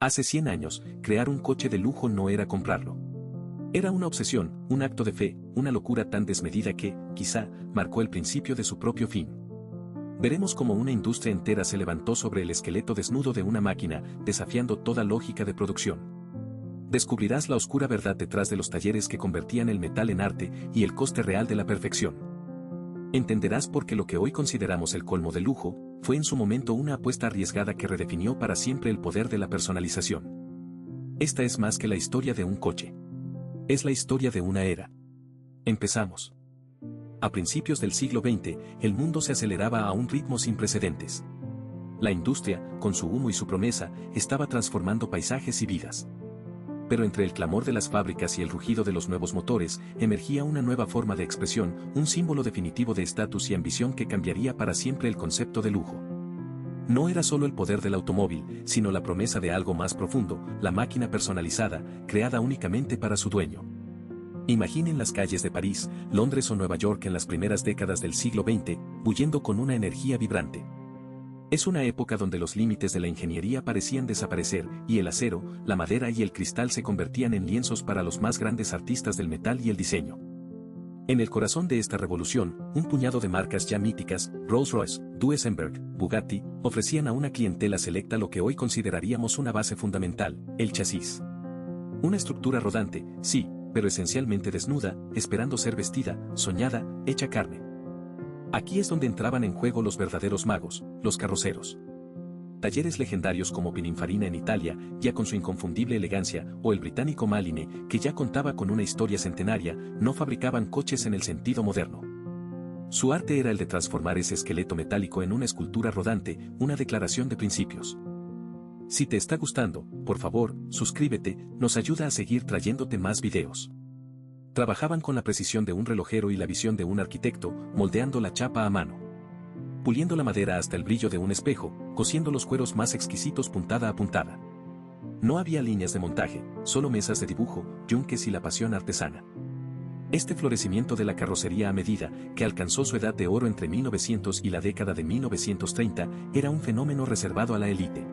Hace 100 años, crear un coche de lujo no era comprarlo. Era una obsesión, un acto de fe, una locura tan desmedida que, quizá, marcó el principio de su propio fin. Veremos cómo una industria entera se levantó sobre el esqueleto desnudo de una máquina, desafiando toda lógica de producción. Descubrirás la oscura verdad detrás de los talleres que convertían el metal en arte y el coste real de la perfección. Entenderás por qué lo que hoy consideramos el colmo del lujo, fue en su momento una apuesta arriesgada que redefinió para siempre el poder de la personalización. Esta es más que la historia de un coche. Es la historia de una era. Empezamos. A principios del siglo XX, el mundo se aceleraba a un ritmo sin precedentes. La industria, con su humo y su promesa, estaba transformando paisajes y vidas. Pero entre el clamor de las fábricas y el rugido de los nuevos motores, emergía una nueva forma de expresión, un símbolo definitivo de estatus y ambición que cambiaría para siempre el concepto de lujo. No era solo el poder del automóvil, sino la promesa de algo más profundo, la máquina personalizada, creada únicamente para su dueño. Imaginen las calles de París, Londres o Nueva York en las primeras décadas del siglo XX, bulliendo con una energía vibrante. Es una época donde los límites de la ingeniería parecían desaparecer, y el acero, la madera y el cristal se convertían en lienzos para los más grandes artistas del metal y el diseño. En el corazón de esta revolución, un puñado de marcas ya míticas, Rolls-Royce, Duesenberg, Bugatti, ofrecían a una clientela selecta lo que hoy consideraríamos una base fundamental, el chasis. Una estructura rodante, sí, pero esencialmente desnuda, esperando ser vestida, soñada, hecha carne. Aquí es donde entraban en juego los verdaderos magos, los carroceros. Talleres legendarios como Pininfarina en Italia, ya con su inconfundible elegancia, o el británico Maline, que ya contaba con una historia centenaria, no fabricaban coches en el sentido moderno. Su arte era el de transformar ese esqueleto metálico en una escultura rodante, una declaración de principios. Si te está gustando, por favor, suscríbete, nos ayuda a seguir trayéndote más videos. Trabajaban con la precisión de un relojero y la visión de un arquitecto, moldeando la chapa a mano. Puliendo la madera hasta el brillo de un espejo, cosiendo los cueros más exquisitos puntada a puntada. No había líneas de montaje, solo mesas de dibujo, yunques y la pasión artesana. Este florecimiento de la carrocería a medida, que alcanzó su edad de oro entre 1900 y la década de 1930, era un fenómeno reservado a la élite.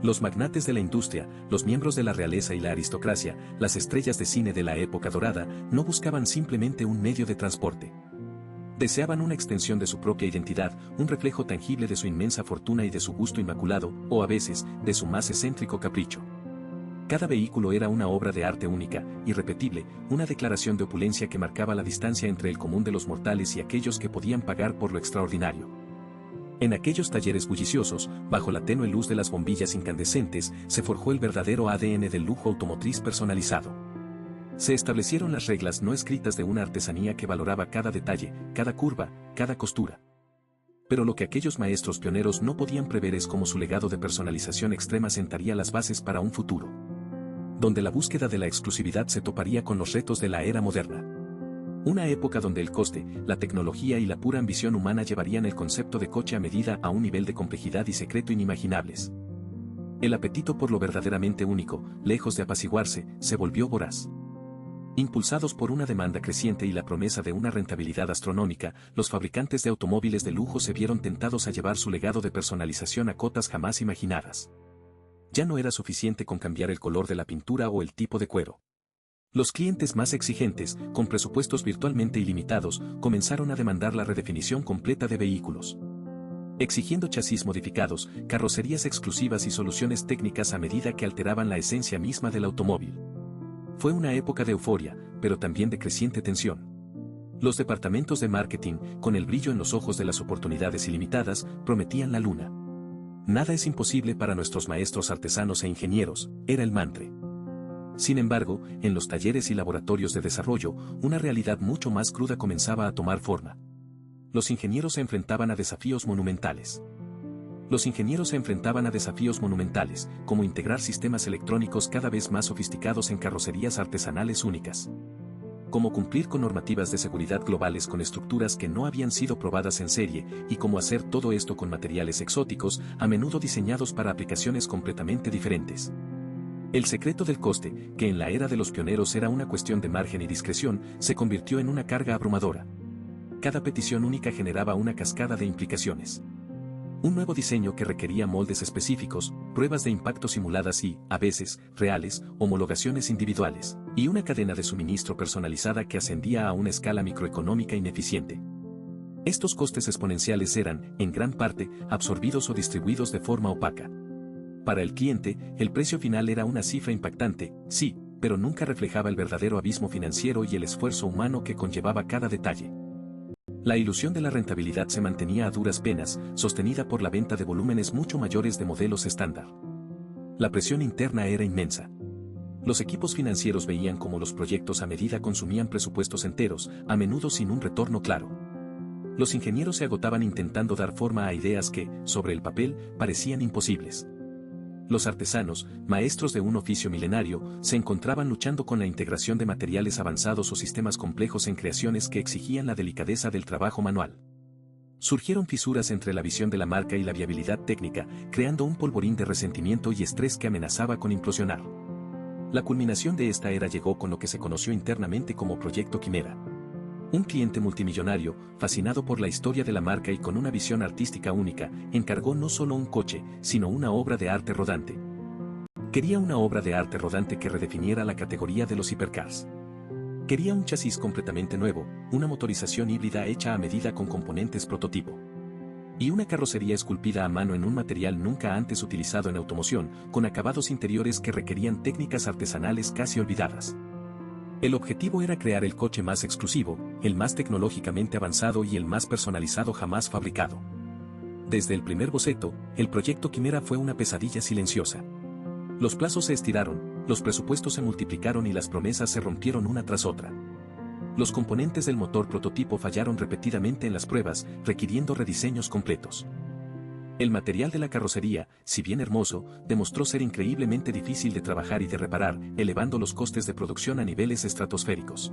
Los magnates de la industria, los miembros de la realeza y la aristocracia, las estrellas de cine de la época dorada, no buscaban simplemente un medio de transporte. Deseaban una extensión de su propia identidad, un reflejo tangible de su inmensa fortuna y de su gusto inmaculado, o a veces, de su más excéntrico capricho. Cada vehículo era una obra de arte única, irrepetible, una declaración de opulencia que marcaba la distancia entre el común de los mortales y aquellos que podían pagar por lo extraordinario. En aquellos talleres bulliciosos, bajo la tenue luz de las bombillas incandescentes, se forjó el verdadero ADN del lujo automotriz personalizado. Se establecieron las reglas no escritas de una artesanía que valoraba cada detalle, cada curva, cada costura. Pero lo que aquellos maestros pioneros no podían prever es cómo su legado de personalización extrema sentaría las bases para un futuro, donde la búsqueda de la exclusividad se toparía con los retos de la era moderna. Una época donde el coste, la tecnología y la pura ambición humana llevarían el concepto de coche a medida a un nivel de complejidad y secreto inimaginables. El apetito por lo verdaderamente único, lejos de apaciguarse, se volvió voraz. Impulsados por una demanda creciente y la promesa de una rentabilidad astronómica, los fabricantes de automóviles de lujo se vieron tentados a llevar su legado de personalización a cotas jamás imaginadas. Ya no era suficiente con cambiar el color de la pintura o el tipo de cuero. Los clientes más exigentes, con presupuestos virtualmente ilimitados, comenzaron a demandar la redefinición completa de vehículos. Exigiendo chasis modificados, carrocerías exclusivas y soluciones técnicas a medida que alteraban la esencia misma del automóvil. Fue una época de euforia, pero también de creciente tensión. Los departamentos de marketing, con el brillo en los ojos de las oportunidades ilimitadas, prometían la luna. Nada es imposible para nuestros maestros artesanos e ingenieros, era el mantra. Sin embargo, en los talleres y laboratorios de desarrollo, una realidad mucho más cruda comenzaba a tomar forma. Los ingenieros se enfrentaban a desafíos monumentales. Como integrar sistemas electrónicos cada vez más sofisticados en carrocerías artesanales únicas. Cómo cumplir con normativas de seguridad globales con estructuras que no habían sido probadas en serie, y cómo hacer todo esto con materiales exóticos, a menudo diseñados para aplicaciones completamente diferentes. El secreto del coste, que en la era de los pioneros era una cuestión de margen y discreción, se convirtió en una carga abrumadora. Cada petición única generaba una cascada de implicaciones. Un nuevo diseño que requería moldes específicos, pruebas de impacto simuladas y, a veces, reales, homologaciones individuales, y una cadena de suministro personalizada que ascendía a una escala microeconómica ineficiente. Estos costes exponenciales eran, en gran parte, absorbidos o distribuidos de forma opaca. Para el cliente, el precio final era una cifra impactante, sí, pero nunca reflejaba el verdadero abismo financiero y el esfuerzo humano que conllevaba cada detalle. La ilusión de la rentabilidad se mantenía a duras penas, sostenida por la venta de volúmenes mucho mayores de modelos estándar. La presión interna era inmensa. Los equipos financieros veían cómo los proyectos a medida consumían presupuestos enteros, a menudo sin un retorno claro. Los ingenieros se agotaban intentando dar forma a ideas que, sobre el papel, parecían imposibles. Los artesanos, maestros de un oficio milenario, se encontraban luchando con la integración de materiales avanzados o sistemas complejos en creaciones que exigían la delicadeza del trabajo manual. Surgieron fisuras entre la visión de la marca y la viabilidad técnica, creando un polvorín de resentimiento y estrés que amenazaba con implosionar. La culminación de esta era llegó con lo que se conoció internamente como Proyecto Quimera. Un cliente multimillonario, fascinado por la historia de la marca y con una visión artística única, encargó no solo un coche, sino una obra de arte rodante. Quería una obra de arte rodante que redefiniera la categoría de los hipercars. Quería un chasis completamente nuevo, una motorización híbrida hecha a medida con componentes prototipo. Y una carrocería esculpida a mano en un material nunca antes utilizado en automoción, con acabados interiores que requerían técnicas artesanales casi olvidadas. El objetivo era crear el coche más exclusivo, el más tecnológicamente avanzado y el más personalizado jamás fabricado. Desde el primer boceto, el proyecto Quimera fue una pesadilla silenciosa. Los plazos se estiraron, los presupuestos se multiplicaron y las promesas se rompieron una tras otra. Los componentes del motor prototipo fallaron repetidamente en las pruebas, requiriendo rediseños completos. El material de la carrocería, si bien hermoso, demostró ser increíblemente difícil de trabajar y de reparar, elevando los costes de producción a niveles estratosféricos.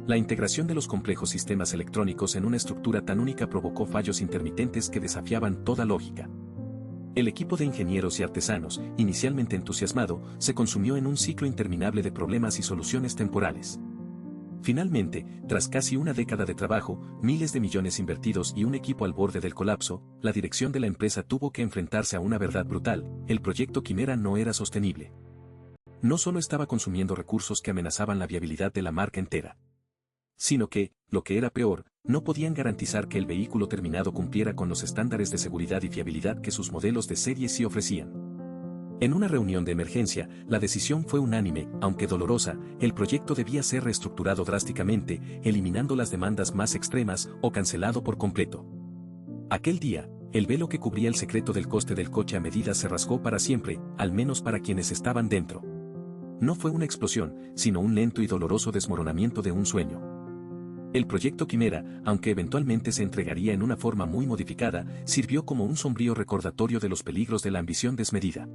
La integración de los complejos sistemas electrónicos en una estructura tan única provocó fallos intermitentes que desafiaban toda lógica. El equipo de ingenieros y artesanos, inicialmente entusiasmado, se consumió en un ciclo interminable de problemas y soluciones temporales. Finalmente, tras casi una década de trabajo, miles de millones invertidos y un equipo al borde del colapso, la dirección de la empresa tuvo que enfrentarse a una verdad brutal: el proyecto Quimera no era sostenible. No solo estaba consumiendo recursos que amenazaban la viabilidad de la marca entera, sino que, lo que era peor, no podían garantizar que el vehículo terminado cumpliera con los estándares de seguridad y fiabilidad que sus modelos de serie sí ofrecían. En una reunión de emergencia, la decisión fue unánime, aunque dolorosa: el proyecto debía ser reestructurado drásticamente, eliminando las demandas más extremas o cancelado por completo. Aquel día, el velo que cubría el secreto del coste del coche a medida se rasgó para siempre, al menos para quienes estaban dentro. No fue una explosión, sino un lento y doloroso desmoronamiento de un sueño. El proyecto Quimera, aunque eventualmente se entregaría en una forma muy modificada, sirvió como un sombrío recordatorio de los peligros de la ambición desmedida.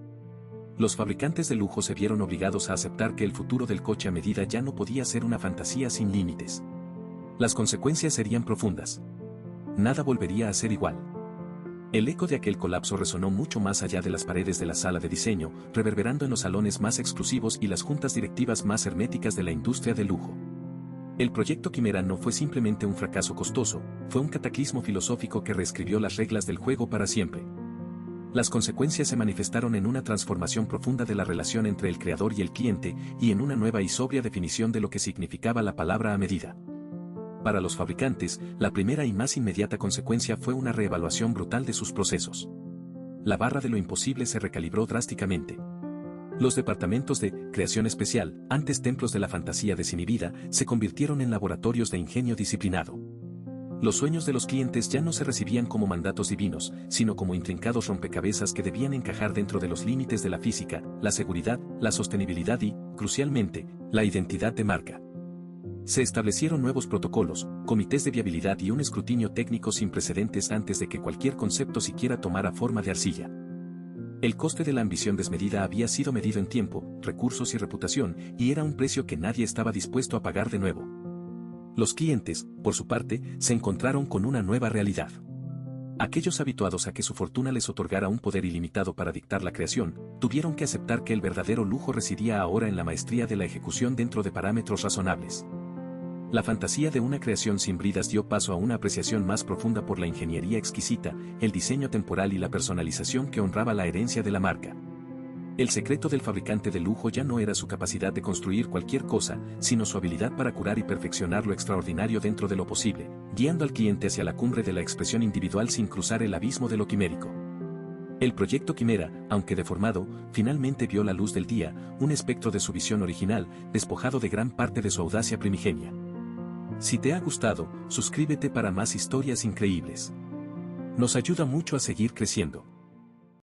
Los fabricantes de lujo se vieron obligados a aceptar que el futuro del coche a medida ya no podía ser una fantasía sin límites. Las consecuencias serían profundas. Nada volvería a ser igual. El eco de aquel colapso resonó mucho más allá de las paredes de la sala de diseño, reverberando en los salones más exclusivos y las juntas directivas más herméticas de la industria del lujo. El proyecto Quimera no fue simplemente un fracaso costoso, fue un cataclismo filosófico que reescribió las reglas del juego para siempre. Las consecuencias se manifestaron en una transformación profunda de la relación entre el creador y el cliente, y en una nueva y sobria definición de lo que significaba la palabra a medida. Para los fabricantes, la primera y más inmediata consecuencia fue una reevaluación brutal de sus procesos. La barra de lo imposible se recalibró drásticamente. Los departamentos de creación especial, antes templos de la fantasía desinhibida, se convirtieron en laboratorios de ingenio disciplinado. Los sueños de los clientes ya no se recibían como mandatos divinos, sino como intrincados rompecabezas que debían encajar dentro de los límites de la física, la seguridad, la sostenibilidad y, crucialmente, la identidad de marca. Se establecieron nuevos protocolos, comités de viabilidad y un escrutinio técnico sin precedentes antes de que cualquier concepto siquiera tomara forma de arcilla. El coste de la ambición desmedida había sido medido en tiempo, recursos y reputación, y era un precio que nadie estaba dispuesto a pagar de nuevo. Los clientes, por su parte, se encontraron con una nueva realidad. Aquellos habituados a que su fortuna les otorgara un poder ilimitado para dictar la creación, tuvieron que aceptar que el verdadero lujo residía ahora en la maestría de la ejecución dentro de parámetros razonables. La fantasía de una creación sin bridas dio paso a una apreciación más profunda por la ingeniería exquisita, el diseño temporal y la personalización que honraba la herencia de la marca. El secreto del fabricante de lujo ya no era su capacidad de construir cualquier cosa, sino su habilidad para curar y perfeccionar lo extraordinario dentro de lo posible, guiando al cliente hacia la cumbre de la expresión individual sin cruzar el abismo de lo quimérico. El proyecto Quimera, aunque deformado, finalmente vio la luz del día, un espectro de su visión original, despojado de gran parte de su audacia primigenia. Si te ha gustado, suscríbete para más historias increíbles. Nos ayuda mucho a seguir creciendo.